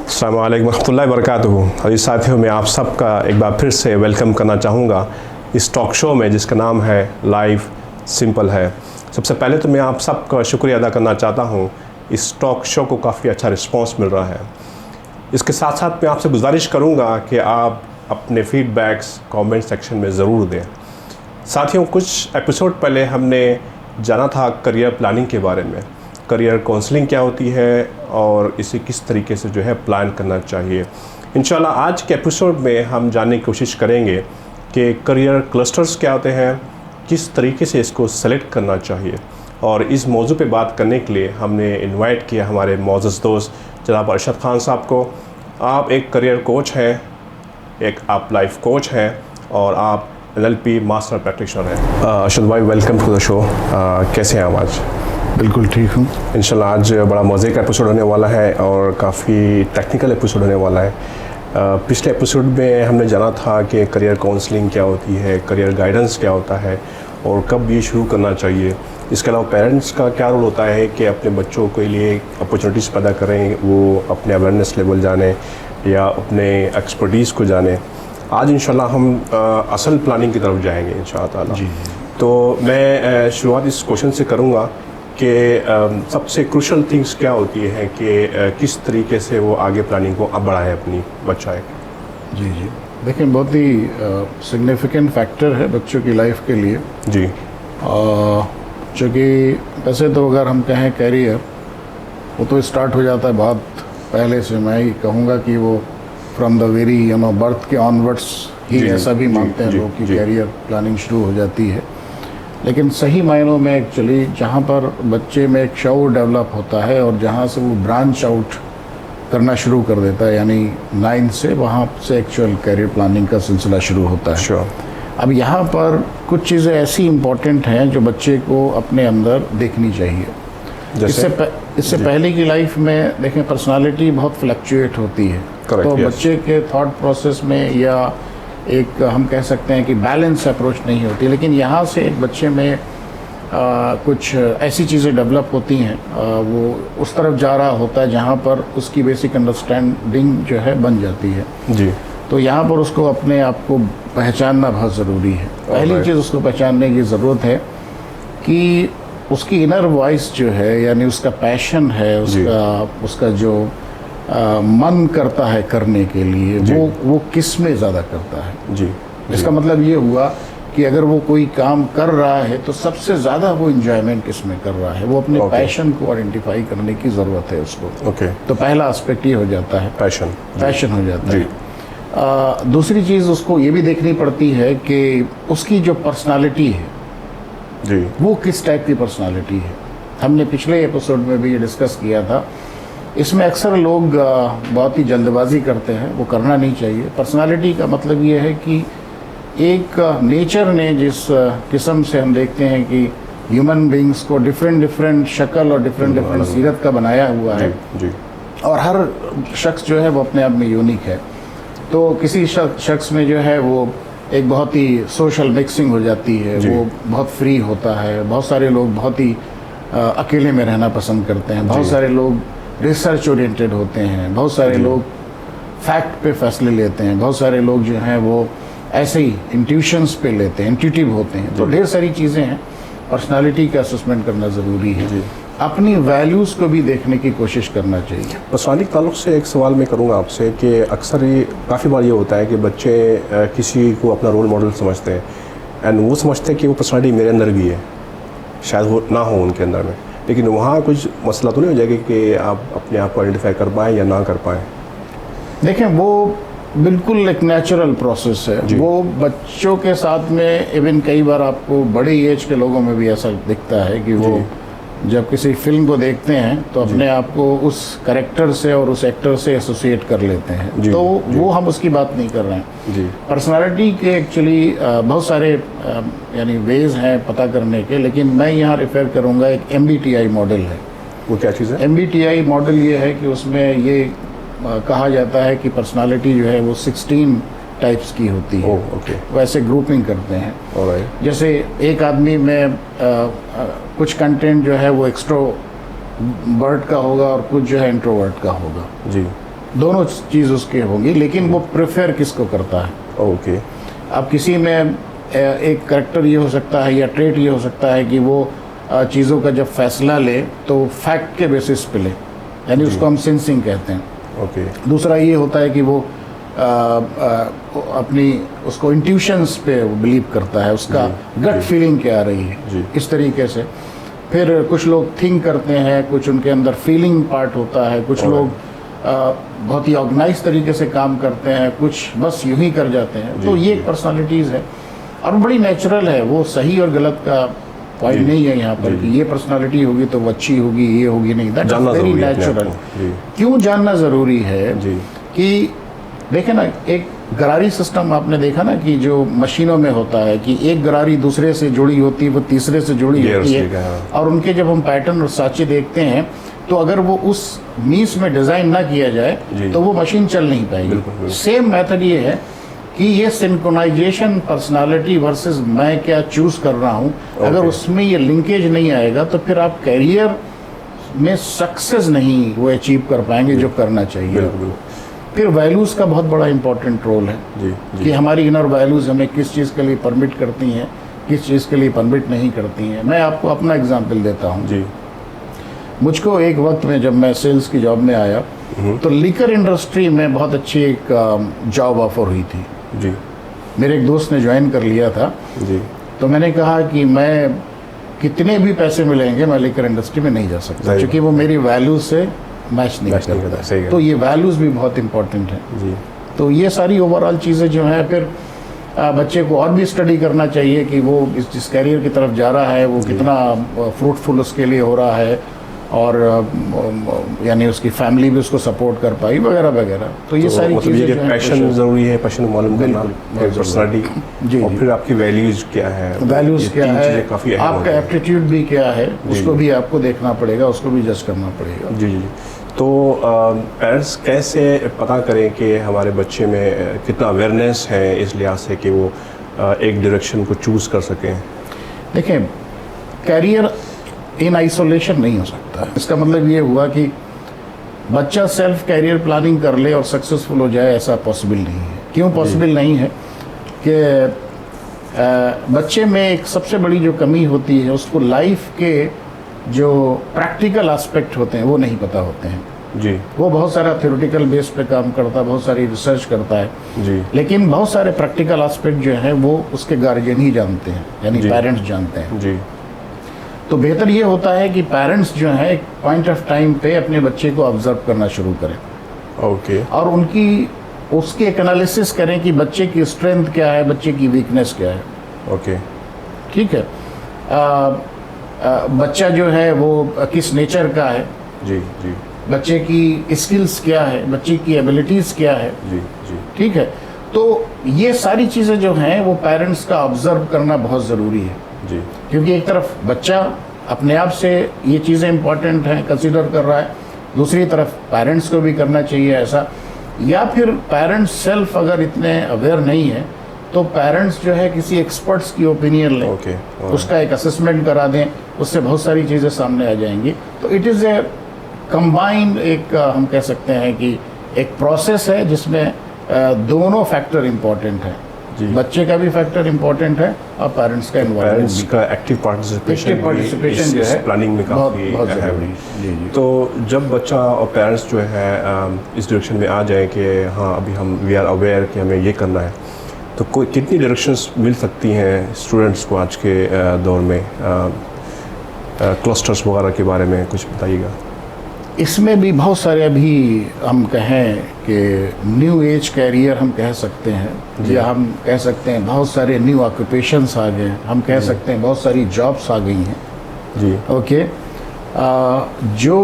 अस्सलाम वालेकुम रहमतुल्लाहि व बरकातुहू। अभी साथियों, मैं आप सबका एक बार फिर से वेलकम करना चाहूँगा इस टॉक शो में जिसका नाम है लाइफ सिंपल है। सबसे पहले तो मैं आप सबका शुक्रिया अदा करना चाहता हूँ, इस टॉक शो को काफ़ी अच्छा रिस्पांस मिल रहा है। इसके साथ साथ मैं आपसे गुजारिश करूँगा कि आप अपने फीडबैक्स कमेंट सेक्शन में ज़रूर दें। साथियों, कुछ एपिसोड पहले हमने जाना था करियर प्लानिंग के बारे में, करियर काउंसलिंग क्या होती है और इसे किस तरीके से जो है प्लान करना चाहिए। इंशाल्लाह आज के एपिसोड में हम जानने की कोशिश करेंगे कि करियर क्लस्टर्स क्या होते हैं, किस तरीके से इसको सेलेक्ट करना चाहिए। और इस मौजू पे बात करने के लिए हमने इनवाइट किया हमारे मौजूद दोस्त जनाब अरशद खान साहब को। आप एक करियर कोच हैं, एक आप लाइफ कोच हैं और आप NLP मास्टर प्रैक्टिशनर हैं। अरशद भाई, वेलकम टू द शो। कैसे हैं आप आज? बिल्कुल ठीक हूँ। इंशाल्लाह आज बड़ा मज़े का एपिसोड होने वाला है और काफ़ी टेक्निकल एपिसोड होने वाला है। पिछले एपिसोड में हमने जाना था कि करियर काउंसलिंग क्या होती है, करियर गाइडेंस क्या होता है और कब ये शुरू करना चाहिए। इसके अलावा पेरेंट्स का क्या रोल होता है कि अपने बच्चों के लिए अपॉर्चुनिटीज़ पैदा करें, वो अपने अवेयरनेस लेवल जाने या अपने एक्सपर्टीज़ को जाने। आज इंशाल्लाह हम असल प्लानिंग की तरफ जाएंगे इंशाअल्लाह। जी। तो मैं शुरुआत इस क्वेश्चन से करूँगा कि सबसे क्रूशल थिंग्स क्या होती है कि किस तरीके से वो आगे प्लानिंग को अब बढ़ाए अपनी बच्चा है। जी जी, देखिए बहुत ही सिग्निफिकेंट फैक्टर है बच्चों की लाइफ के लिए जी। चूँकि वैसे तो अगर हम कहें कैरियर, वो तो स्टार्ट हो जाता है बहुत पहले से। मैं ही कहूँगा कि वो फ्रॉम द वेरी बर्थ के ऑनवर्ड्स ही ऐसा भी मानते हैं लोग कि कैरियर प्लानिंग शुरू हो जाती है। लेकिन सही मायनों में एक्चुअली जहाँ पर बच्चे में एक शऊर डेवलप होता है और जहाँ से वो ब्रांच आउट करना शुरू कर देता है, यानी 9 से वहाँ से एक्चुअल कैरियर प्लानिंग का सिलसिला शुरू होता है। Sure. अब यहाँ पर कुछ चीज़ें ऐसी इम्पोर्टेंट हैं जो बच्चे को अपने अंदर देखनी चाहिए। इससे पहले की लाइफ में देखें, पर्सनालिटी बहुत फ्लक्चुएट होती है। Correct, तो yes. बच्चे के थॉट प्रोसेस में या एक हम कह सकते हैं कि बैलेंस अप्रोच नहीं होती। लेकिन यहाँ से एक बच्चे में कुछ ऐसी चीज़ें डेवलप होती हैं, वो उस तरफ जा रहा होता है जहाँ पर उसकी बेसिक अंडरस्टैंडिंग जो है बन जाती है। जी। तो यहाँ पर उसको अपने आप को पहचानना बहुत ज़रूरी है। पहली चीज़ उसको पहचानने की ज़रूरत है कि उसकी इनर वॉइस जो है, यानी उसका पैशन है, उसका जो मन करता है करने के लिए, वो किस में ज़्यादा करता है। जी। इसका मतलब ये हुआ कि अगर वो कोई काम कर रहा है तो सबसे ज़्यादा वो इंजॉयमेंट किस में कर रहा है। वो अपने पैशन को आइडेंटिफाई करने की ज़रूरत है उसको। तो पहला एस्पेक्ट ये हो जाता है, पैशन हो जाता है। दूसरी चीज़ उसको ये भी देखनी पड़ती है कि उसकी जो पर्सनालिटी है जी, वो किस टाइप की पर्सनालिटी है। हमने पिछले एपिसोड में भी ये डिस्कस किया था। इसमें अक्सर लोग बहुत ही जल्दबाजी करते हैं, वो करना नहीं चाहिए। पर्सनालिटी का मतलब ये है कि एक नेचर ने जिस किस्म से हम देखते हैं कि ह्यूमन बींग्स को डिफरेंट शक्ल और डिफरेंट सीरत का बनाया हुआ है। जी। और हर शख्स जो है वो अपने आप में यूनिक है। तो किसी शख्स में जो है वो एक बहुत ही सोशल मिक्सिंग हो जाती है, वो बहुत फ्री होता है। बहुत सारे लोग बहुत ही अकेले में रहना पसंद करते हैं। बहुत सारे लोग रिसर्च ओरिएंटेड होते हैं। बहुत सारे लोग फैक्ट पे फैसले लेते हैं। बहुत सारे लोग जो हैं वो ऐसे ही इंट्यूशंस पे लेते हैं, इंट्यूटिव होते हैं। तो ढेर सारी चीज़ें हैं। पर्सनालिटी का असेसमेंट करना ज़रूरी है। अपनी वैल्यूज़ को भी देखने की कोशिश करना चाहिए। पर्सनालिटी के ताल्लुक से एक सवाल मैं करूँगा आपसे कि अक्सर ये काफ़ी बार ये होता है कि बच्चे किसी को अपना रोल मॉडल समझते हैं एंड वो समझते हैं कि वो पर्सनालिटी मेरे अंदर भी है, शायद वो ना हो उनके अंदर में। लेकिन वहाँ कुछ मसला तो नहीं हो जाएगा कि आप अपने आप को आइडेंटिफाई कर पाएँ या ना कर पाएँ? देखें, वो बिल्कुल एक नेचुरल प्रोसेस है। वो बच्चों के साथ में इवन कई बार आपको बड़ी एज के लोगों में भी ऐसा दिखता है कि वो जब किसी फिल्म को देखते हैं तो अपने आप को उस कैरेक्टर से और उस एक्टर से एसोसिएट कर लेते हैं। तो वो हम उसकी बात नहीं कर रहे हैं। पर्सनालिटी के एक्चुअली बहुत सारे यानी वेज हैं पता करने के, लेकिन मैं यहाँ रेफर करूँगा एक MBTI मॉडल है। वो क्या चीज़ है? MBTI मॉडल ये है कि उसमें ये कहा जाता है कि पर्सनालिटी जो है वो 16 टाइप्स की होती है। वैसे ग्रुपिंग करते हैं। जैसे एक आदमी में कुछ कंटेंट जो है वो एक्सट्रोवर्ट का होगा और कुछ जो है इंट्रोवर्ट का होगा। जी। दोनों चीज़ उसके होंगी, लेकिन वो प्रेफर किसको करता है। ओके। अब किसी में एक करेक्टर ये हो सकता है या ट्रेट ये हो सकता है कि वो चीज़ों का जब फैसला ले तो फैक्ट के बेसिस पे ले, यानी उसको हम सेंसिंग कहते हैं। ओके। दूसरा ये होता है कि वो अपनी उसको इंट्यूशंस पे बिलीव करता है, उसका गट फीलिंग क्या आ रही है, इस तरीके से। फिर कुछ लोग थिंक करते हैं, कुछ उनके अंदर फीलिंग पार्ट होता है, कुछ लोग बहुत ही ऑर्गेनाइज तरीके से काम करते हैं, कुछ बस यूं ही कर जाते हैं। तो ये एक पर्सनालिटीज़ है और बड़ी नेचुरल है, वो सही और गलत का पॉइंट नहीं है यहाँ पर कि ये पर्सनालिटी होगी तो वो अच्छी होगी, ये होगी नहीं। That is very natural. क्यों जानना ज़रूरी है कि देखें ना, एक गरारी सिस्टम आपने देखा ना कि जो मशीनों में होता है कि एक गरारी दूसरे से जुड़ी होती है, वो तीसरे से जुड़ी होती है, और उनके जब हम पैटर्न और साँचे देखते हैं तो अगर वो उस मीस में डिज़ाइन ना किया जाए तो वो मशीन चल नहीं पाएगी। सेम मेथड ये है कि ये सिंक्रोनाइजेशन पर्सनालिटी वर्सेस मैं क्या चूज़ कर रहा हूँ, अगर उसमें ये लिंकेज नहीं आएगा तो फिर आप कैरियर में सक्सेस नहीं वो अचीव कर पाएंगे जो करना चाहिए। फिर वैल्यूज़ का बहुत बड़ा इंपॉर्टेंट रोल है कि हमारी इनर वैल्यूज़ हमें किस चीज़ के लिए परमिट करती हैं, किस चीज़ के लिए परमिट नहीं करती हैं। मैं आपको अपना एग्जांपल देता हूँ। मुझको एक वक्त में जब मैं सेल्स की जॉब में आया तो लिकर इंडस्ट्री में बहुत अच्छी एक जॉब ऑफर हुई थी जी। मेरे एक दोस्त ने ज्वाइन कर लिया था जी। तो मैंने कहा कि मैं कितने भी पैसे मिलेंगे मैं लिकर इंडस्ट्री में नहीं जा सकता, क्योंकि वो मेरी वैल्यूज से मैच नहीं करता। तो ये वैल्यूज भी बहुत इंपॉर्टेंट है जी। तो ये सारी ओवरऑल चीज़ें जो हैं, फिर बच्चे को और भी स्टडी करना चाहिए कि वो जिस कैरियर की तरफ जा रहा है वो कितना फ्रूटफुल उसके लिए हो रहा है, और यानी उसकी फैमिली भी उसको सपोर्ट कर पाई वगैरह वगैरह। तो ये सारी मतलब चीज़ें ये पैशन ज़रूरी है, पैशन मालूम करना, पर्सनालिटी जी, और फिर आपकी वैल्यूज़ क्या है, वैल्यूज़ क्या है, काफ़ी आपका एप्टीट्यूड भी क्या है, उसको भी आपको देखना पड़ेगा, उसको भी जज करना पड़ेगा। जी जी। तो पेरेंट्स कैसे पता करें कि हमारे बच्चे में कितना अवेयरनेस है इस लिहाज से कि वो एक डायरेक्शन को चूज़ कर सकें? देखें, कैरियर इन आइसोलेशन नहीं हो सकता है। इसका मतलब ये हुआ कि बच्चा सेल्फ कैरियर प्लानिंग कर ले और सक्सेसफुल हो जाए, ऐसा पॉसिबल नहीं है। क्यों पॉसिबल नहीं है कि बच्चे में एक सबसे बड़ी जो कमी होती है, उसको लाइफ के जो प्रैक्टिकल एस्पेक्ट होते हैं वो नहीं पता होते हैं जी। वो बहुत सारा थ्योरेटिकल बेस पे काम करता है, बहुत सारी रिसर्च करता है जी, लेकिन बहुत सारे प्रैक्टिकल एस्पेक्ट जो है वो उसके गार्जियन ही जानते हैं, यानी पेरेंट्स जानते हैं जी। तो बेहतर ये होता है कि पेरेंट्स जो है एक पॉइंट ऑफ टाइम पे अपने बच्चे को ऑब्जर्व करना शुरू करें ओके, और उसकी एक एनालिसिस करें कि बच्चे की स्ट्रेंथ क्या है, बच्चे की वीकनेस क्या है। ओके, ठीक है। बच्चा जो है वो किस नेचर का है जी जी, बच्चे की स्किल्स क्या है, बच्चे की एबिलिटीज़ क्या है जी जी, ठीक है। तो ये सारी चीज़ें जो हैं वो पेरेंट्स का ऑब्जर्व करना बहुत ज़रूरी है जी, क्योंकि एक तरफ बच्चा अपने आप से ये चीज़ें इंपॉर्टेंट हैं कंसीडर कर रहा है, दूसरी तरफ पेरेंट्स को भी करना चाहिए ऐसा, या फिर पेरेंट्स सेल्फ अगर इतने अवेयर नहीं है तो पेरेंट्स जो है किसी एक्सपर्ट्स की ओपिनियन लें, उसका एक असेसमेंट करा दें, उससे बहुत सारी चीज़ें सामने आ जाएंगी। तो इट इज़ ए कंबाइंड, एक हम कह सकते हैं कि एक प्रोसेस है जिसमें दोनों फैक्टर इम्पोर्टेंट है, बच्चे का भी फैक्टर इम्पोर्टेंट है और पेरेंट्स का इन्वॉल्वमेंट भी, का एक्टिव पार्टिसिपेशन जो है प्लानिंग में काफ़ी अहम है। तो जब बच्चा और पेरेंट्स जो है इस डायरेक्शन में आ जाए कि हाँ अभी हम वी आर अवेयर कि हमें ये करना है, तो कोई कितनी डायरेक्शंस मिल सकती हैं स्टूडेंट्स को आज के दौर में? क्लस्टर्स वगैरह के बारे में कुछ बताइएगा। इसमें भी बहुत सारे अभी हम कहें कि न्यू एज कैरियर हम कह सकते हैं, या हम कह सकते हैं बहुत सारे न्यू ऑक्यूपेशंस आ गए, हम कह सकते हैं बहुत सारी जॉब्स आ गई हैं जी। ओके, जो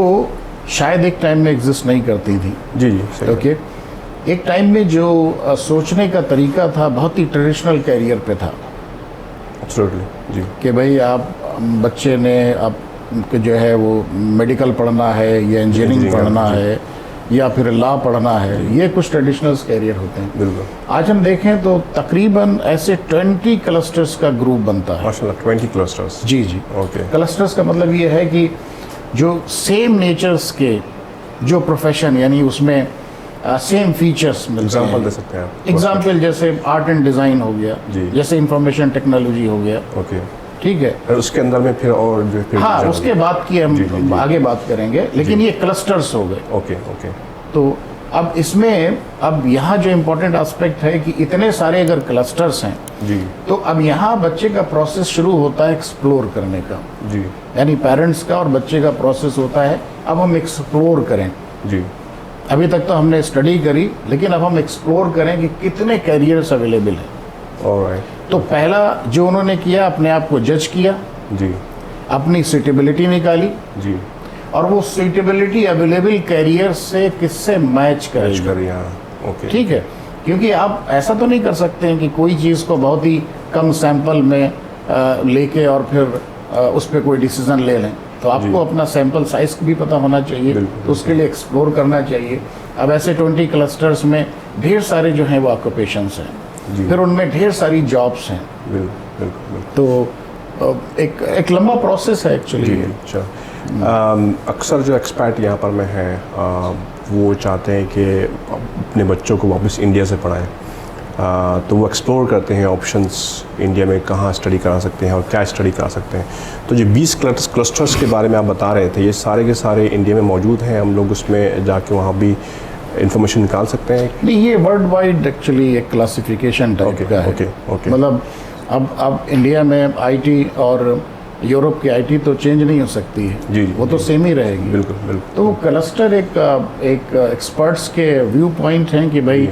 शायद एक टाइम में एग्जिस्ट नहीं करती थी जी जी। ओके, एक टाइम में जो सोचने का तरीका था बहुत ही ट्रेडिशनल कैरियर पे था। एब्सोल्युटली जी, कि भाई आप बच्चे ने आप जो है वो मेडिकल पढ़ना है या इंजीनियरिंग पढ़ना है या फिर लॉ पढ़ना है, ये कुछ ट्रेडिशनल कैरियर होते हैं। बिल्कुल। आज हम देखें तो तकरीबन ऐसे 20 क्लस्टर्स का ग्रुप बनता है। माशाल्लाह, 20 क्लस्टर्स। जी जी। ओके। क्लस्टर्स का मतलब ये है कि जो सेम नेचर्स के जो प्रोफेशन, यानी उसमें सेम फीचर्स मिलते एग्जाम्पल हैं। दे सकते हैं आप? एग्जाम्पल जैसे आर्ट एंड डिज़ाइन हो गया, जी। जैसे इंफॉर्मेशन टेक्नोलॉजी हो गया, ओके, ठीक है। और उसके अंदर में फिर और जो फिर हाँ, जाना- उसके बाद की हम जी, जी, जी। आगे बात करेंगे, लेकिन ये क्लस्टर्स हो गए। ओके ओके, तो अब इसमें अब यहाँ जो इम्पोर्टेंट एस्पेक्ट है कि इतने सारे अगर क्लस्टर्स हैं, जी तो अब यहाँ बच्चे का प्रोसेस शुरू होता है एक्सप्लोर करने का, जी यानी पेरेंट्स का और बच्चे का प्रोसेस होता है अब हम एक्सप्लोर करें। जी, अभी तक तो हमने स्टडी करी, लेकिन अब हम एक्सप्लोर करें कि कितने कैरियर्स अवेलेबल हैं। ऑलराइट, तो पहला जो उन्होंने किया, अपने आप को जज किया, जी अपनी सूटेबिलिटी निकाली, जी, और वो सूटेबिलिटी अवेलेबल कैरियर से किससे मैच मैच करेगी। करिए, हाँ, ओके, ठीक है, क्योंकि आप ऐसा तो नहीं कर सकते हैं कि कोई चीज़ को बहुत ही कम सैंपल में लेके और फिर उस पर कोई डिसीजन ले लें। तो आपको अपना सैंपल साइज भी पता होना चाहिए, बिल्कुल, तो उसके लिए एक्सप्लोर करना चाहिए। अब ऐसे 20 क्लस्टर्स में ढेर सारे जो हैं वो ऑक्यूपेशंस हैं, जी। फिर उनमें ढेर सारी जॉब्स हैं, बिल्कुल बिल्कुल बिल्कुल, तो एक लंबा प्रोसेस है जी एक्चुअली। अच्छा। अक्सर जो एक्सपर्ट यहाँ पर में है वो चाहते हैं कि अपने बच्चों को वापस इंडिया से पढ़ाएं, तो वो एक्सप्लोर करते हैं ऑप्शंस इंडिया में कहाँ स्टडी करा सकते हैं और क्या स्टडी करा सकते हैं। तो जो 20 क्लस्टर्स के बारे में आप बता रहे थे, ये सारे के सारे इंडिया में मौजूद हैं, हम लोग उसमें जाके वहाँ भी इंफॉर्मेशन निकाल सकते हैं? नहीं, ये वर्ल्ड वाइड एक्चुअली एक क्लासिफिकेशन टाइप का है। ओके ओके, मतलब अब इंडिया में आईटी और यूरोप की आईटी तो चेंज नहीं हो सकती है, जी, वो तो जी। सेम ही रहेगी। बिल्कुल बिल्कुल, तो वो क्लस्टर एक एक्सपर्ट्स के व्यू पॉइंट हैं कि भाई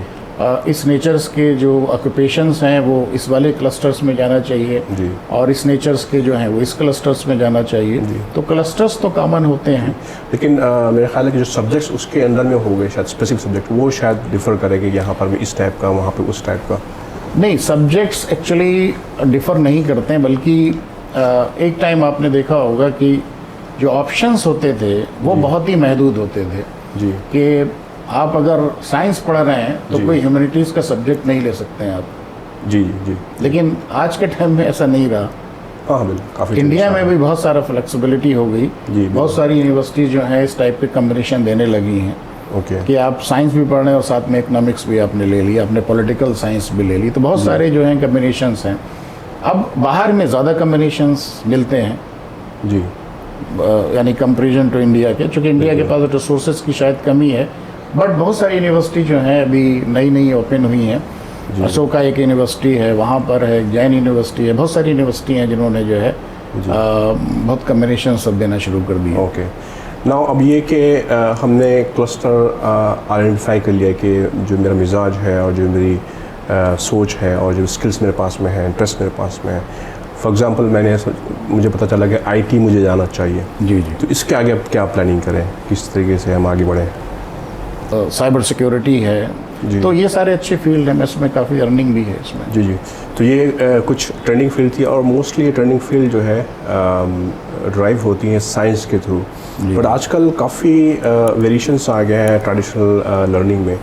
इस नेचर्स के जो ऑक्यूपेशंस हैं वो इस वाले क्लस्टर्स में जाना चाहिए, जी। और इस नेचर्स के जो हैं वो इस क्लस्टर्स में जाना चाहिए। तो क्लस्टर्स तो कॉमन होते हैं। लेकिन मेरा ख्याल है कि जो सब्जेक्ट्स उसके अंदर में हो गए, शायद स्पेसिफिक सब्जेक्ट, वो शायद डिफर करेंगे, यहाँ पर भी इस टाइप का, वहाँ पे उस टाइप का। नहीं, सब्जेक्ट्स एक्चुअली डिफर नहीं करते हैं, बल्कि एक टाइम आपने देखा होगा कि जो ऑप्शंस होते थे वो बहुत ही महदूद होते थे, जी कि आप अगर साइंस पढ़ रहे हैं तो जी। कोई ह्यूमैनिटीज़ का सब्जेक्ट नहीं ले सकते हैं आप। जी जी, लेकिन आज के टाइम में ऐसा नहीं रहा। हाँ बिल्कुल, काफ़ी इंडिया में भी बहुत सारा फ्लेक्सिबिलिटी हो गई, जी, बहुत सारी यूनिवर्सिटीज़ जो हैं इस टाइप के कम्बिनेशन देने लगी हैं ओके, कि आप साइंस भी पढ़ रहे हैं और साथ में इकोनॉमिक्स भी आपने ले लिया, आपने पॉलिटिकल साइंस भी ले ली, तो बहुत सारे जो हैं कम्बिनेशंस हैं। अब बाहर में ज़्यादा कम्बिनेशंस मिलते हैं, जी यानी कंपेरिजन टू इंडिया के, चूँकि इंडिया के पास रिसोर्सेज की शायद कमी है, बट बहुत सारी यूनिवर्सिटी जो हैं अभी नई नई ओपन हुई हैं। अशोका एक यूनिवर्सिटी है, वहाँ पर है, जैन यूनिवर्सिटी है, बहुत सारी यूनिवर्सिटी हैं जिन्होंने जो है बहुत कम्बिनेशन सब देना शुरू कर दिए। ओके। नाउ अब ये कि हमने क्लस्टर आइडेंटिफाई कर लिया कि जो मेरा मिजाज है और जो मेरी सोच है और जो स्किल्स मेरे पास में है, इंटरेस्ट मेरे पास में है। फॉर एग्जांपल मुझे पता चला कि आईटी मुझे जाना चाहिए, जी जी। तो इसके आगे अब क्या प्लानिंग करें, किस तरीके से हम आगे बढ़ें? साइबर सिक्योरिटी है, जी। तो ये सारे अच्छे फील्ड हैं, इसमें काफ़ी अर्निंग भी है इसमें। जी जी, तो ये कुछ ट्रेंडिंग फील्ड थी, और मोस्टली ये ट्रेंडिंग फील्ड जो है ड्राइव होती हैं साइंस के थ्रू, बट आजकल काफ़ी वेरिएशंस आ गए हैं ट्रेडिशनल लर्निंग में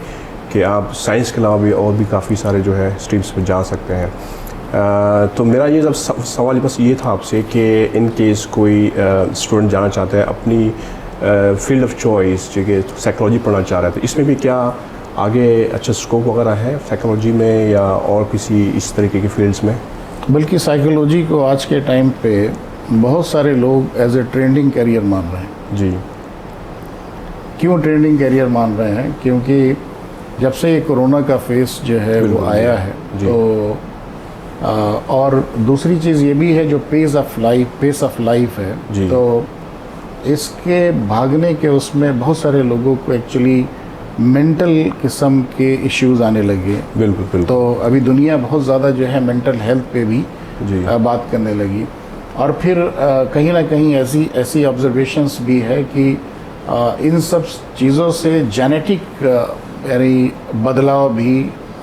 कि आप साइंस के अलावा भी और भी काफ़ी सारे जो है स्ट्रीम्स में जा सकते हैं। तो मेरा ये जब सवाल बस ये था आपसे कि इन केस कोई स्टूडेंट जाना चाहता है अपनी फील्ड ऑफ चॉइस, जो कि साइकोलॉजी पढ़ना चाह रहा है, तो इसमें भी क्या आगे अच्छा स्कोप वगैरह है साइकोलॉजी में या और किसी इस तरीके की फील्ड्स में? बल्कि साइकोलॉजी को आज के टाइम पे बहुत सारे लोग एज ए ट्रेंडिंग करियर मान रहे हैं। जी, क्यों ट्रेंडिंग करियर मान रहे हैं? क्योंकि जब से ये कोरोना का फेस जो है वो आया है, तो और दूसरी चीज़ ये भी है जो पेस ऑफ लाइफ है, तो इसके भागने के उसमें बहुत सारे लोगों को एक्चुअली मेंटल किस्म के इश्यूज आने लगे। बिल्कुल बिल्कुल। तो अभी दुनिया बहुत ज़्यादा जो है मेंटल हेल्थ पे भी बात करने लगी, और फिर कहीं ना कहीं ऐसी ऑब्जर्वेशंस भी है कि इन सब चीज़ों से जेनेटिक यानी बदलाव भी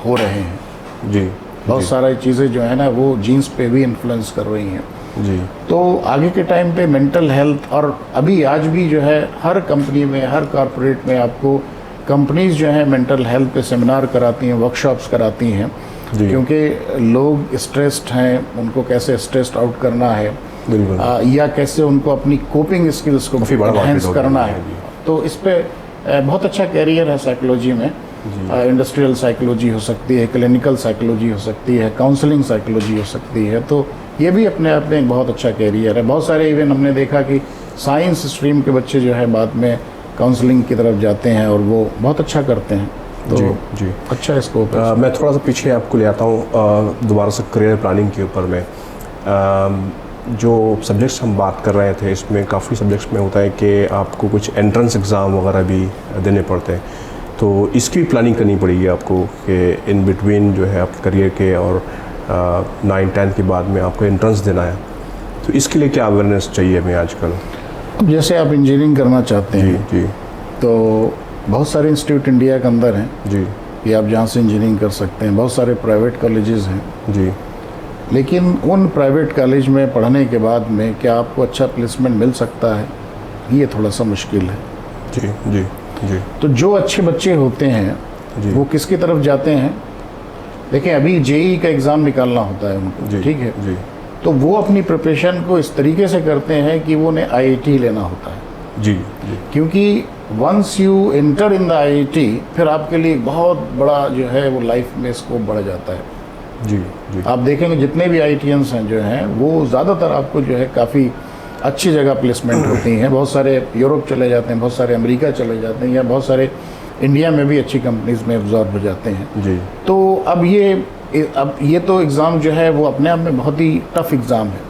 हो रहे हैं। जी, बहुत सारी चीज़ें जो है ना वो जीन्स पे भी इन्फ्लुएंस कर रही हैं। जी, तो आगे के टाइम पे मेंटल हेल्थ, और अभी आज भी जो है हर कंपनी में, हर कॉरपोरेट में आपको कंपनीज जो है मेंटल हेल्थ पे सेमिनार कराती हैं, वर्कशॉप्स कराती हैं, क्योंकि लोग स्ट्रेस्ड हैं, उनको कैसे स्ट्रेस्ड आउट करना है, बिल्कुल, या कैसे उनको अपनी कोपिंग स्किल्स को एनहांस करना है। तो इस पे बहुत अच्छा कैरियर है साइकोलॉजी में। इंडस्ट्रियल साइकोलॉजी हो सकती है, क्लिनिकल साइकोलॉजी हो सकती है, काउंसलिंग साइकोलॉजी हो सकती है। तो ये भी अपने आप में एक बहुत अच्छा कैरियर है। बहुत सारे इवन हमने देखा कि साइंस स्ट्रीम के बच्चे जो है बाद में काउंसलिंग की तरफ जाते हैं और वो बहुत अच्छा करते हैं। तो जी अच्छा स्कोप है। मैं थोड़ा सा पीछे आपको ले आता हूँ दोबारा से करियर प्लानिंग के ऊपर में। जो सब्जेक्ट्स हम बात कर रहे थे इसमें काफ़ी सब्जेक्ट्स में होता है कि आपको कुछ एंट्रेंस एग्ज़ाम वगैरह भी देने पड़ते हैं, तो इसकी भी प्लानिंग करनी पड़ेगी आपको कि इन बिटवीन जो है आपके करियर के और 9-10 के बाद में आपको एंट्रेंस देना है, तो इसके लिए क्या अवेयरनेस चाहिए हमें आजकल? अब जैसे आप इंजीनियरिंग करना चाहते हैं जी तो बहुत सारे इंस्टीट्यूट इंडिया के अंदर हैं जी कि आप जहाँ से इंजीनियरिंग कर सकते हैं। बहुत सारे प्राइवेट कॉलेजेस हैं जी। लेकिन उन प्राइवेट कॉलेज में पढ़ने के बाद में क्या आपको अच्छा प्लेसमेंट मिल सकता है, ये थोड़ा सा मुश्किल है। जी जी जी। तो जो अच्छे बच्चे होते हैं जी। वो किसकी तरफ जाते हैं? देखिए अभी जेईई का एग्ज़ाम निकालना होता है उनको, ठीक है जी। तो वो अपनी प्रिपरेशन को इस तरीके से करते हैं कि वो उन्हें आईआईटी लेना होता है। जी जी। क्योंकि once you enter in the IIT फिर आपके लिए बहुत बड़ा जो है वो लाइफ में स्कोप बढ़ जाता है। जी जी। आप देखेंगे जितने भी आईआईटीएंस हैं जो हैं वो ज़्यादातर आपको जो है काफ़ी अच्छी जगह प्लेसमेंट होती हैं। बहुत सारे यूरोप चले जाते हैं, बहुत सारे अमेरिका चले जाते हैं, या बहुत सारे इंडिया में भी अच्छी कंपनीज में एब्जॉर्ब हो जाते हैं। जी। तो अब ये तो एग्ज़ाम जो है वो अपने आप में बहुत ही टफ एग्ज़ाम है।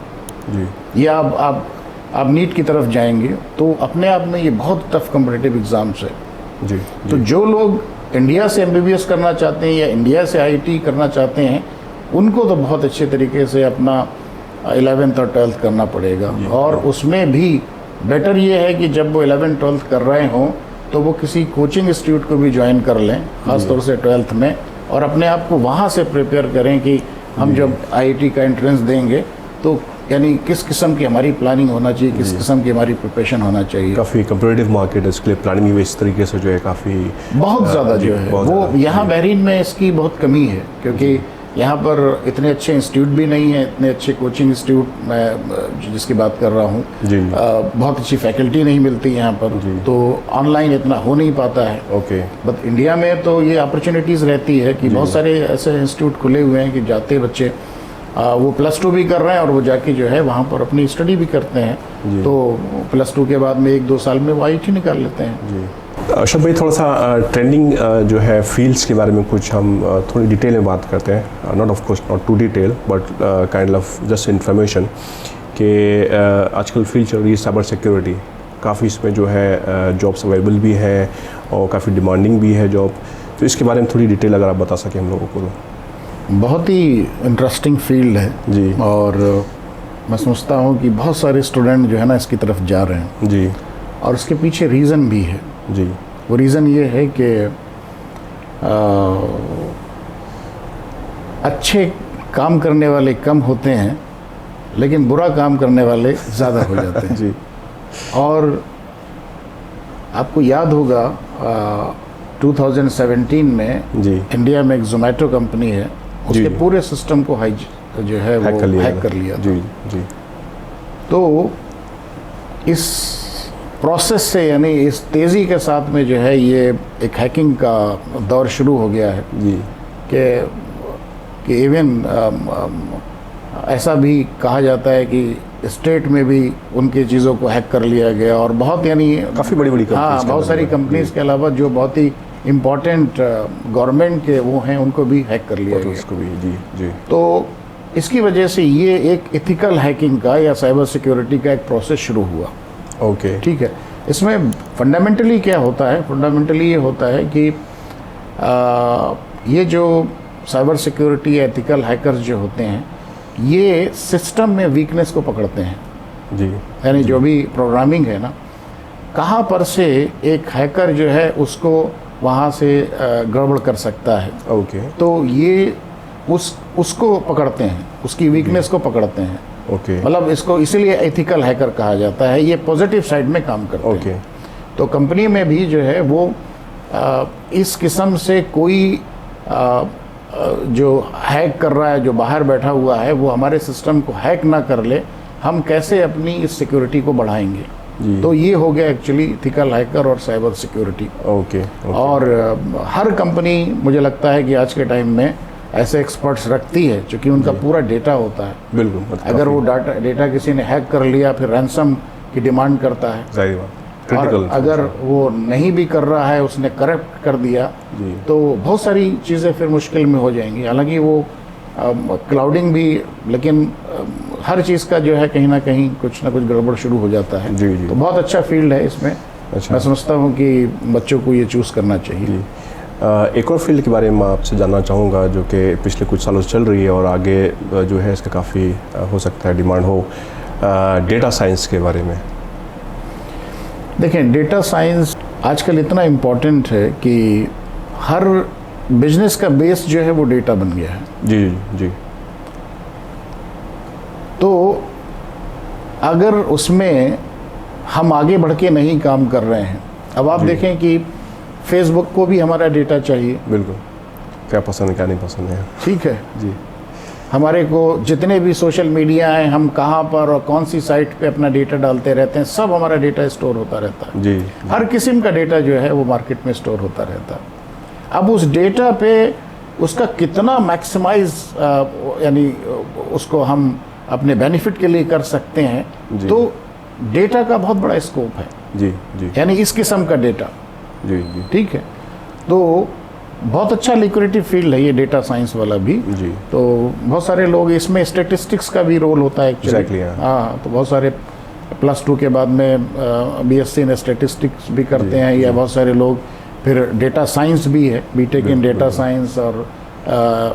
जी। ये आप नीट की तरफ जाएंगे तो अपने आप में ये बहुत टफ कॉम्पिटिटिव एग्ज़ाम्स है। जी। तो जो लोग इंडिया से एमबीबीएस करना चाहते हैं या इंडिया से आईआईटी करना चाहते हैं उनको तो बहुत अच्छे तरीके से अपना 11th और 12th करना पड़ेगा। और उसमें भी बेटर ये है कि जब वो 11th 12th कर रहे हों तो वो किसी कोचिंग इंस्टीट्यूट को भी ज्वाइन कर लें, ख़ासतौर से 12th में, और अपने आप को वहाँ से प्रिपेयर करें कि हम जब आईआईटी का एंट्रेंस देंगे तो यानी किस किस्म की हमारी प्लानिंग होना चाहिए, किस किस्म की हमारी प्रिपरेशन होना चाहिए। काफ़ी कंपेटिटिव मार्केट है, इसके लिए प्लानिंग भी इस तरीके से जो है काफ़ी बहुत ज़्यादा जो है वो यहाँ बहरीन में इसकी बहुत कमी है, क्योंकि यहाँ पर इतने अच्छे इंस्टीट्यूट भी नहीं है, इतने अच्छे कोचिंग इंस्टीट्यूट मैं जिसकी बात कर रहा हूँ जी। बहुत अच्छी फैकल्टी नहीं मिलती यहाँ पर, तो ऑनलाइन इतना हो नहीं पाता है। ओके। बट इंडिया में तो ये अपॉर्चुनिटीज़ रहती है कि बहुत सारे ऐसे इंस्टीट्यूट खुले हुए हैं कि जाते बच्चे वो +2 भी कर रहे हैं और वो जाके जो है वहाँ पर अपनी स्टडी भी करते हैं। तो +2 के बाद में 1-2 साल में वो आईआईटी निकाल लेते हैं। जी। अशरफ भाई, थोड़ा सा ट्रेंडिंग जो है फील्ड्स के बारे में कुछ हम थोड़ी डिटेल में बात करते हैं, not of course not too detail but kind of just information कि आजकल फील्ड चल रही है साइबर सिक्योरिटी। काफ़ी इसमें जो है जॉब्स अवेलेबल भी हैं और काफ़ी डिमांडिंग भी है जॉब, तो इसके बारे में थोड़ी डिटेल अगर आप बता सकें हम लोगों को। बहुत ही इंटरेस्टिंग फील्ड है जी। और मैं समझता हूँ कि बहुत सारे स्टूडेंट जो है ना इसकी तरफ जा रहे हैं जी। और इसके पीछे रीज़न भी है। जी। वो रीज़न ये है कि अच्छे काम करने वाले कम होते हैं लेकिन बुरा काम करने वाले ज़्यादा हो जाते हैं। जी। और आपको याद होगा 2017 में जी। इंडिया में एक जोमेटो कंपनी है, उसके पूरे सिस्टम को जो है वो हैक कर लिया था। जी जी। तो इस प्रोसेस से यानी इस तेज़ी के साथ में जो है ये एक हैकिंग का दौर शुरू हो गया है जी। कि इवन ऐसा भी कहा जाता है कि स्टेट में भी उनकी चीज़ों को हैक कर लिया गया और बहुत यानी काफ़ी बड़ी बड़ी हाँ बहुत सारी कंपनीज के अलावा जो बहुत ही इम्पोर्टेंट गवर्नमेंट के वो हैं उनको भी हैक कर लिया गया उसको भी। जी जी। तो इसकी वजह से ये एक एथिकल हैकिंग का या साइबर सिक्योरिटी का एक प्रोसेस शुरू हुआ। ओके। ठीक है। इसमें फंडामेंटली क्या होता है? फंडामेंटली ये होता है कि ये जो साइबर सिक्योरिटी या एथिकल हैकर्स जो होते हैं ये सिस्टम में वीकनेस को पकड़ते हैं। जी। यानी जो भी प्रोग्रामिंग है ना, कहाँ पर से एक हैकर जो है उसको वहाँ से गड़बड़ कर सकता है। ओके। तो ये उसको पकड़ते हैं, उसकी वीकनेस को पकड़ते हैं। ओके। मतलब इसको इसीलिए एथिकल हैकर कहा जाता है। ये पॉजिटिव साइड में काम करते हैं। ओके। तो कंपनी में भी जो है वो इस किस्म से कोई जो हैक कर रहा है, जो बाहर बैठा हुआ है, वो हमारे सिस्टम को हैक ना कर ले, हम कैसे अपनी इस सिक्योरिटी को बढ़ाएंगे। जी। तो ये हो गया एक्चुअली इथिकल हैकर और साइबर सिक्योरिटी। ओके, और हर कंपनी मुझे लगता है कि आज के टाइम में ऐसे एक्सपर्ट्स रखती है, क्योंकि उनका पूरा डेटा होता है। बिल्कुल, मतलब अगर वो डेटा किसी ने हैक कर लिया, फिर रैंसम की डिमांड करता है। जाहिर बात, और क्रिटिकल। अगर वो नहीं भी कर रहा है, उसने करप्ट कर दिया, जी। तो बहुत सारी चीज़ें फिर मुश्किल में हो जाएंगी। हालांकि वो क्लाउडिंग भी, लेकिन हर चीज़ का जो है कहीं ना कहीं कुछ ना कुछ गड़बड़ शुरू हो जाता है। जी, जी। तो बहुत अच्छा फील्ड है इसमें। अच्छा। मैं समझता हूँ कि बच्चों को ये चूज़ करना चाहिए। जी। एक और फील्ड के बारे में आपसे जानना चाहूँगा जो कि पिछले कुछ सालों से चल रही है और आगे जो है इसका काफ़ी हो सकता है डिमांड हो, डेटा साइंस के बारे में। देखें, डेटा साइंस आजकल इतना इम्पोर्टेंट है कि हर बिजनेस का बेस जो है वो डेटा बन गया है। जी जी। तो अगर उसमें हम आगे बढ़ के नहीं काम कर रहे हैं, अब आप देखें कि फेसबुक को भी हमारा डेटा चाहिए। बिल्कुल, क्या पसंद है क्या नहीं पसंद है। ठीक है जी। हमारे को जितने भी सोशल मीडिया हैं, हम कहाँ पर और कौन सी साइट पे अपना डेटा डालते रहते हैं, सब हमारा डेटा स्टोर होता रहता है। जी। हर किस्म का डेटा जो है वो मार्केट में स्टोर होता रहता है। अब उस डेटा पे उसका कितना मैक्सिमाइज यानी उसको हम अपने बेनिफिट के लिए कर सकते हैं, जी। तो डेटा का बहुत बड़ा स्कोप है। जी जी। यानी इस किस्म का डेटा, जी जी। ठीक है। तो बहुत अच्छा लिक्विडिटी फील्ड है ये डेटा साइंस वाला भी। जी। तो बहुत सारे लोग इसमें स्टैटिस्टिक्स का भी रोल होता है एक्चुअली। Exactly, हाँ। हाँ, तो बहुत सारे +2 के बाद में बीएससी इन स्टैटिस्टिक्स भी करते हैं, या बहुत सारे लोग फिर डेटा साइंस भी है, बीटेक इन डेटा साइंस और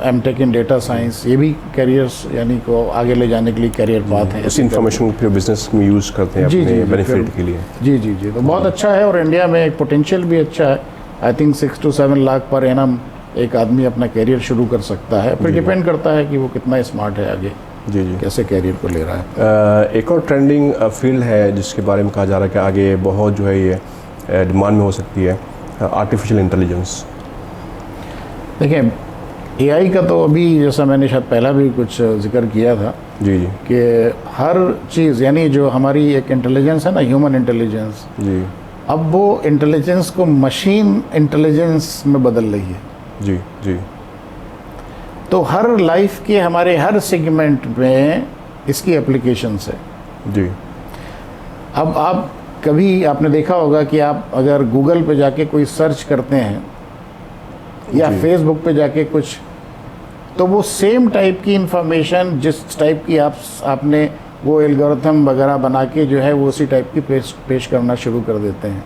एमटेक इन डेटा साइंस। ये भी कैरियर्स यानी को आगे ले जाने के लिए कैरियर पाथ है। उस इंफॉर्मेशन को फिर बिजनेस में यूज़ करते हैं जी, अपने जी, जी, बेनिफिट के लिए। जी जी जी। तो बहुत अच्छा है और इंडिया में एक पोटेंशियल भी अच्छा है। I think 6 to 7 lakh per annum एक आदमी अपना कैरियर शुरू कर सकता है। फिर डिपेंड करता है कि वो कितना स्मार्ट है, आगे जी जी। कैसे कैरियर को ले रहा है। एक और ट्रेंडिंग फील्ड है जिसके बारे में कहा जा रहा है कि आगे बहुत जो है ये डिमांड में हो सकती है, आर्टिफिशियल इंटेलिजेंस। देखिए, एआई का तो अभी जैसा मैंने शायद पहला भी कुछ जिक्र किया था जी जी। कि हर चीज़ यानी जो हमारी एक इंटेलिजेंस है ना, ह्यूमन इंटेलिजेंस, जी अब वो इंटेलिजेंस को मशीन इंटेलिजेंस में बदल रही है। जी। जी तो हर लाइफ के हमारे हर सेगमेंट में इसकी एप्लीकेशंस है। जी। अब आप कभी आपने देखा होगा कि आप अगर गूगल पे जाके कोई सर्च करते हैं या जी। फेसबुक पे जाके कुछ, तो वो सेम टाइप की इंफॉर्मेशन जिस टाइप की आपने वो एल्गोरिथम वगैरह बना के जो है वो उसी टाइप की पेश करना शुरू कर देते हैं।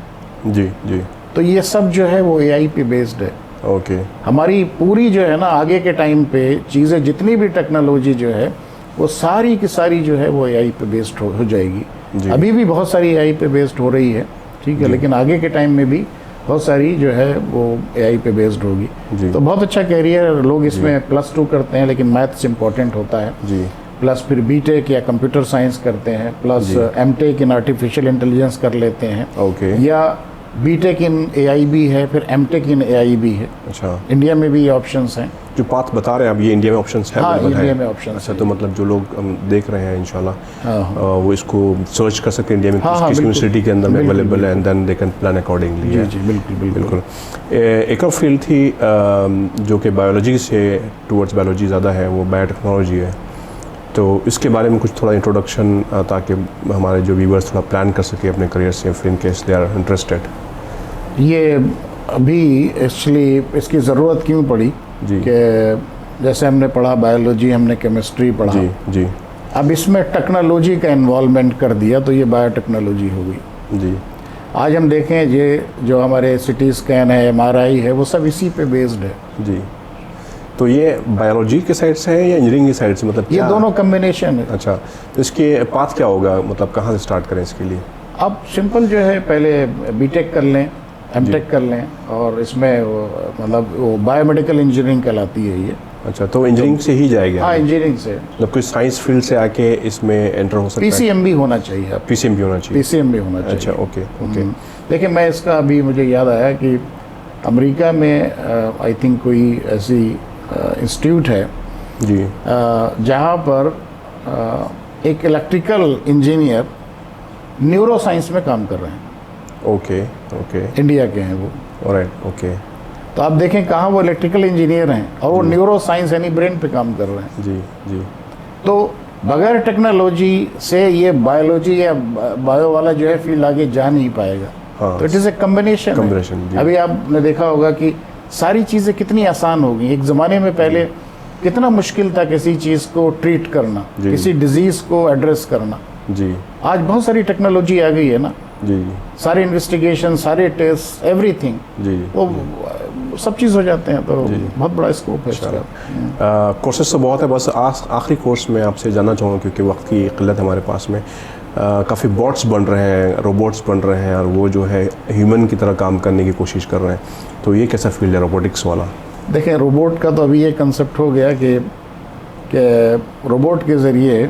जी जी। तो ये सब जो है वो एआई पे बेस्ड है। ओके। हमारी पूरी जो है ना आगे के टाइम पे चीज़ें जितनी भी टेक्नोलॉजी जो है वो सारी की सारी जो है वो एआई पे बेस्ड हो जाएगी। जी। अभी भी बहुत सारी एआई पे बेस्ड हो रही है, ठीक है, लेकिन आगे के टाइम में भी बहुत सारी जो है वो एआई पे बेस्ड होगी। जी। तो बहुत अच्छा कैरियर, लोग इसमें +2 करते हैं लेकिन मैथ्स इंपॉर्टेंट होता है, जी। प्लस फिर बीटेक या कंप्यूटर साइंस करते हैं, plus MTech in artificial intelligence कर लेते हैं, ओके। या बीटेक इन एआई भी है, फिर एमटेक इन एआई भी है। अच्छा, इंडिया में भी ये ऑप्शंस हैं। जो पाथ बता रहे हैं आप ये इंडिया में ऑप्शंस है? हाँ, available इंडिया है? में ऑप्शंस अच्छा, है। तो मतलब जो लोग हम देख रहे हैं इंशाल्लाह हाँ, वो इसको सर्च कर सकते हैं इंडिया में हाँ, हाँ, किस बिल्कुल। यूनिवर्सिटी के अंदर में बिल्कुल, अवेलेबल है, and then they can plan accordingly. जी जी, बिल्कुल बिल्कुल बिल्कुल। एक और फील्ड थी जो कि बायोलॉजी से टूवर्ड्स बायोलॉजी ज़्यादा है, वो बायोटेक्नोलॉजी है। तो इसके बारे में कुछ थोड़ा इंट्रोडक्शन ताकि हमारे जो व्यूवर्स थोड़ा प्लान कर सके अपने करियर से, फिर in case they are interested. ये अभी एक्चुअली इसकी ज़रूरत क्यों पड़ी जी। कि जैसे हमने पढ़ा बायोलॉजी, हमने केमिस्ट्री पढ़ा, जी जी। अब इसमें टेक्नोलॉजी का इन्वॉल्वमेंट कर दिया तो ये बायोटेक्नोलॉजी हो गई। जी। आज हम देखें ये जो हमारे सिटी स्कैन है, एमआरआई है, वो सब इसी पे बेस्ड है। जी। तो ये बायोलॉजी के साइड से है या इंजीनियरिंग की साइड से, मतलब ये क्या? दोनों कम्बिनेशन है। अच्छा, तो इसके पाथ क्या होगा, मतलब कहाँ से स्टार्ट करें इसके लिए? अब सिंपल जो है, पहले बीटेक कर लें, एमटेक कर लें, और इसमें मतलब वो बायोमेडिकल इंजीनियरिंग कहलाती है ये। अच्छा, तो इंजीनियरिंग से ही जाएगा? हाँ, इंजीनियरिंग से। मतलब कोई साइंस फील्ड से आके इसमें एंटर हो सकता है? पीसीएम भी होना चाहिए। अब पीसीएम भी होना चाहिए? पीसीएम भी होना चाहिए। अच्छा, ओके ओके। देखिए, मैं इसका अभी मुझे याद आया कि अमेरिका में आई थिंक कोई ऐसी इंस्टीट्यूट है जी। जहाँ पर एक इलेक्ट्रिकल इंजीनियर न्यूरो साइंस में काम कर रहे हैं। ओके ओके, इंडिया के हैं वो। Alright, okay. तो आप देखें कहाँ वो इलेक्ट्रिकल इंजीनियर हैं और वो न्यूरो साइंस यानी ब्रेन पे काम कर रहे हैं। जी जी। तो बगैर टेक्नोलॉजी से ये बायोलॉजी या बायो वाला जो है फील्ड आगे जा नहीं पाएगा। हाँ, तो इट इज़ ए कम्बिनेशन। जी। अभी आपने देखा होगा कि सारी चीज़ें कितनी आसान हो गई। एक ज़माने में पहले कितना मुश्किल था किसी चीज़ को ट्रीट करना, किसी डिजीज़ को एड्रेस करना। जी। आज बहुत सारी टेक्नोलॉजी आ गई है ना, जी। सारे इन्वेस्टिगेशन, सारे टेस्ट, एवरीथिंग, जी। वो सब चीज़ हो जाते हैं। तो बहुत बड़ा स्कोप है इसका। कोर्सेस तो बहुत है, बस आखिरी कोर्स में आपसे जानना चाहूँगा क्योंकि वक्त की किल्लत हमारे पास में। काफ़ी बॉट्स बन रहे हैं, रोबोट्स बन रहे हैं और वो जो है ह्यूमन की तरह काम करने की कोशिश कर रहे हैं, तो ये कैसा फील्ड है रोबोटिक्स वाला? देखें, रोबोट का तो अभी ये कंसेप्ट हो गया कि रोबोट के ज़रिए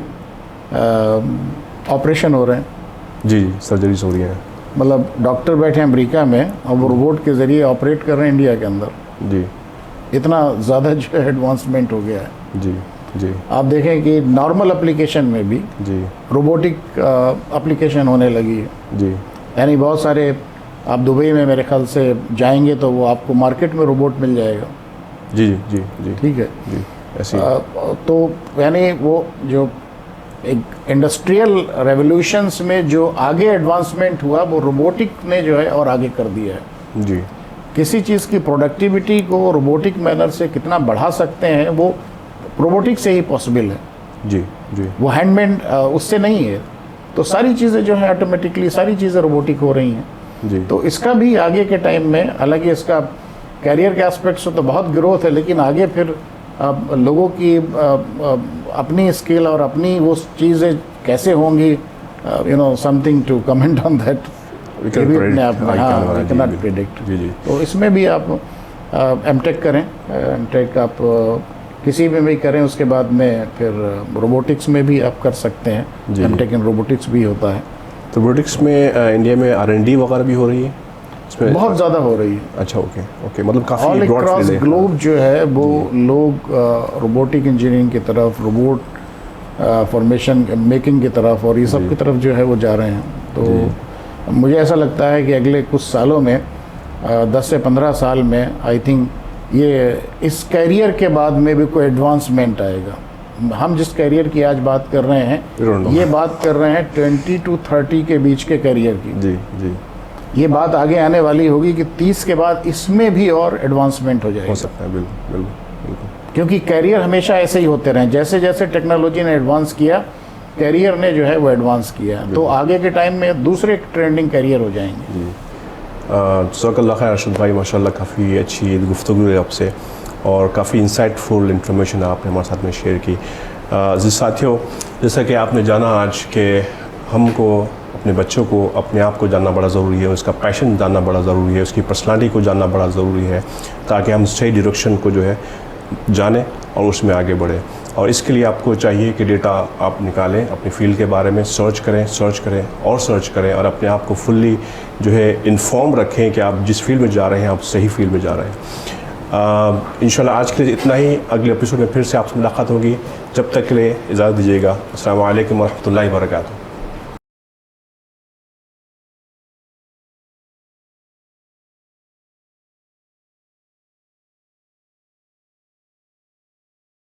ऑपरेशन हो रहे हैं। जी जी, सर्जरीज हो रही हैं। मतलब डॉक्टर बैठे हैं अमेरिका में और वो रोबोट के ज़रिए ऑपरेट कर रहे हैं इंडिया के अंदर। जी। इतना ज़्यादा जो है एडवांसमेंट हो गया है। जी जी। आप देखें कि नॉर्मल एप्लीकेशन में भी जी। रोबोटिक एप्लीकेशन होने लगी है। जी। यानी बहुत सारे, आप दुबई में मेरे ख्याल से जाएंगे तो वो आपको मार्केट में रोबोट मिल जाएगा। जी जी जी। ठीक है जी, ऐसी तो यानी वो जो एक इंडस्ट्रियल रेवोल्यूशंस में जो आगे एडवांसमेंट हुआ वो रोबोटिक ने जो है और आगे कर दिया है। जी। किसी चीज़ की प्रोडक्टिविटी को रोबोटिक मैनर से कितना बढ़ा सकते हैं वो रोबोटिक से ही पॉसिबल है। जी जी। वो हैंडमेड उससे नहीं है। तो सारी चीज़ें जो है ऑटोमेटिकली सारी चीज़ें रोबोटिक हो रही हैं। जी। तो इसका भी आगे के टाइम में, हालांकि इसका कैरियर के एस्पेक्ट से तो बहुत ग्रोथ है, लेकिन आगे फिर लोगों की अपनी स्किल और अपनी वो चीज़ें कैसे होंगी, you know, something to comment on that. Cannot predict. जी जी। तो इसमें भी आप एमटेक करें, एमटेक आप किसी में भी करें, उसके बाद में फिर रोबोटिक्स में भी आप कर सकते हैं। एमटेक इन रोबोटिक्स भी होता है। तो रोबोटिक्स में इंडिया में R&D वगैरह भी हो रही है इसमें? बहुत ज़्यादा हो रही है। अच्छा, ओके ओके, मतलब ऑल काफ़ी ब्रॉड अक्रॉस फील्ड है। ग्लोब जो है वो लोग रोबोटिक इंजीनियरिंग की तरफ, रोबोट फॉर्मेशन मेकिंग की तरफ और ये सब की तरफ जो है वो जा रहे हैं। तो मुझे ऐसा लगता है कि अगले कुछ सालों में 10 से 15 साल में आई थिंक ये इस कैरियर के बाद में भी कोई एडवांसमेंट आएगा। हम जिस कैरियर की आज बात कर रहे हैं, ये बात कर रहे हैं 20 to 30 के बीच के कैरियर की। जी जी। ये बात आगे आने वाली होगी कि 30 के बाद इसमें भी और एडवांसमेंट हो जाएगा। हो सकता है, बिल्कुल बिल्कुल बिल्कुल। क्योंकि कैरियर हमेशा ऐसे ही होते रहे, जैसे जैसे टेक्नोलॉजी ने एडवांस किया, कैरियर ने जो है वो एडवांस किया, तो आगे के टाइम में दूसरे ट्रेंडिंग कैरियर हो जाएंगे। जी। जज़ाकल्लाह खैर अरशद भाई, माशाल्लाह काफ़ी अच्छी गुफ्तगू है आपसे और काफ़ी इंसाइटफुल इंफॉर्मेशन आपने हमारे साथ में शेयर की। जी साथियों, जैसा कि आपने जाना आज कि हमको अपने बच्चों को अपने आप को जानना बड़ा ज़रूरी है, उसका पैशन जानना बड़ा ज़रूरी है, उसकी पर्सनालिटी को जानना बड़ा ज़रूरी है, ताकि हम सही डायरेक्शन को जो है जानें और उसमें आगे बढ़ें। और इसके लिए आपको चाहिए कि डेटा आप निकालें, अपनी फील्ड के बारे में सर्च करें और सर्च करें और अपने आप को फुल्ली जो है इन्फॉर्म रखें कि आप जिस फील्ड में जा रहे हैं आप सही फील्ड में जा रहे हैं। इंशाल्लाह आज के लिए इतना ही। अगले एपिसोड में फिर से आपसे मुलाकात होगी। जब तक के लिए इजाज़त दीजिएगा। अस्सलामु अलैकुम वरहमतुल्लाहि वबरकातुहू।